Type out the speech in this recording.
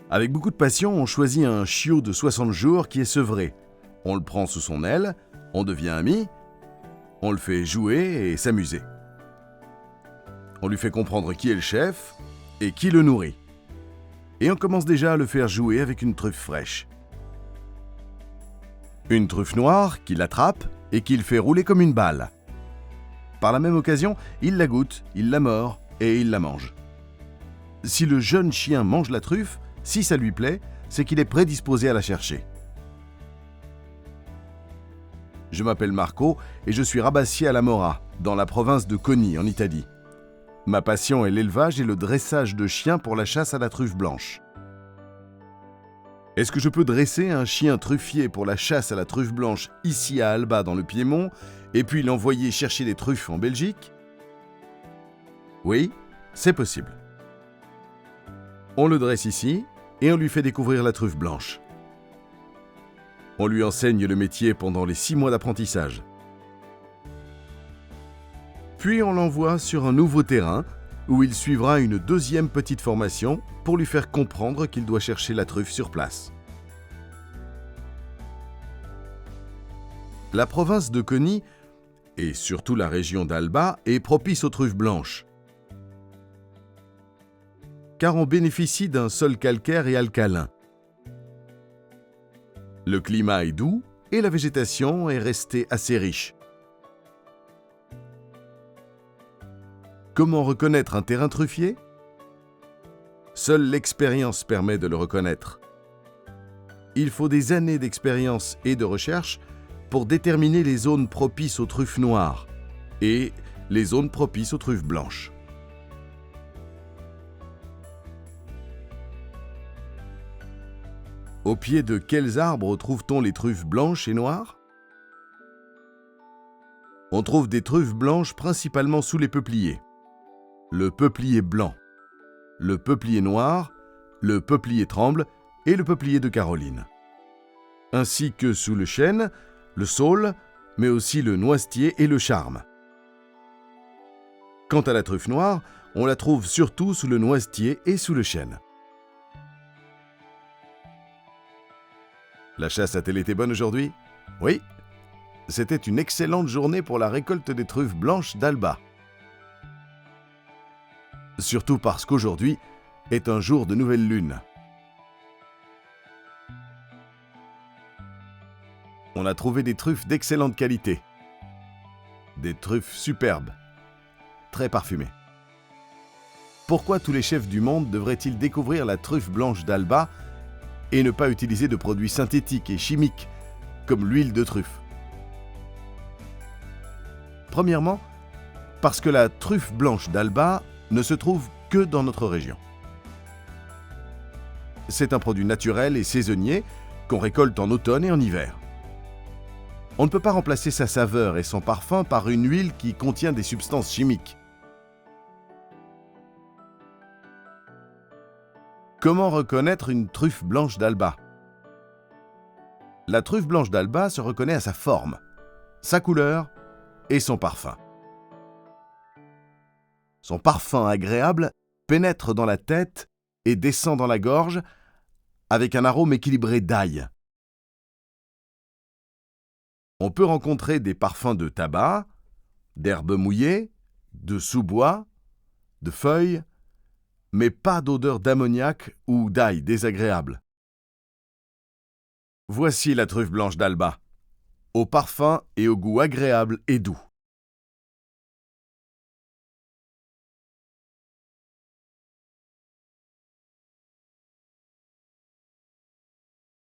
Avec beaucoup de passion, on choisit un chiot de 60 jours qui est sevré. On le prend sous son aile, on devient ami, on le fait jouer et s'amuser. On lui fait comprendre qui est le chef et qui le nourrit. Et on commence déjà à le faire jouer avec une truffe fraîche. Une truffe noire qu'il attrape et qu'il fait rouler comme une balle. Par la même occasion, il la goûte, il la mord et il la mange. Si le jeune chien mange la truffe, si ça lui plaît, c'est qu'il est prédisposé à la chercher. Je m'appelle Marco et je suis rabassier à la Mora, dans la province de Coni, en Italie. Ma passion est l'élevage et le dressage de chiens pour la chasse à la truffe blanche. Est-ce que je peux dresser un chien truffier pour la chasse à la truffe blanche ici à Alba dans le Piémont et puis l'envoyer chercher des truffes en Belgique ? Oui, c'est possible. On le dresse ici et on lui fait découvrir la truffe blanche. On lui enseigne le métier pendant les 6 mois d'apprentissage. Puis on l'envoie sur un nouveau terrain où il suivra une deuxième petite formation pour lui faire comprendre qu'il doit chercher la truffe sur place. La province de Coni, et surtout la région d'Alba, est propice aux truffes blanches. Car on bénéficie d'un sol calcaire et alcalin. Le climat est doux et la végétation est restée assez riche. Comment reconnaître un terrain truffier ? Seule l'expérience permet de le reconnaître. Il faut des années d'expérience et de recherche pour déterminer les zones propices aux truffes noires et les zones propices aux truffes blanches. Au pied de quels arbres trouve-t-on les truffes blanches et noires ? On trouve des truffes blanches principalement sous les peupliers. Le peuplier blanc, le peuplier noir, le peuplier tremble et le peuplier de Caroline. Ainsi que sous le chêne, le saule, mais aussi le noisetier et le charme. Quant à la truffe noire, on la trouve surtout sous le noisetier et sous le chêne. La chasse a-t-elle été bonne aujourd'hui ? Oui, c'était une excellente journée pour la récolte des truffes blanches d'Alba. Surtout parce qu'aujourd'hui est un jour de nouvelle lune. On a trouvé des truffes d'excellente qualité. Des truffes superbes, très parfumées. Pourquoi tous les chefs du monde devraient-ils découvrir la truffe blanche d'Alba et ne pas utiliser de produits synthétiques et chimiques comme l'huile de truffe ? Premièrement, parce que la truffe blanche d'Alba ne se trouve que dans notre région. C'est un produit naturel et saisonnier qu'on récolte en automne et en hiver. On ne peut pas remplacer sa saveur et son parfum par une huile qui contient des substances chimiques. Comment reconnaître une truffe blanche d'Alba ? La truffe blanche d'Alba se reconnaît à sa forme, sa couleur et son parfum. Son parfum agréable pénètre dans la tête et descend dans la gorge avec un arôme équilibré d'ail. On peut rencontrer des parfums de tabac, d'herbes mouillées, de sous-bois, de feuilles, mais pas d'odeur d'ammoniac ou d'ail désagréable. Voici la truffe blanche d'Alba, au parfum et au goût agréable et doux.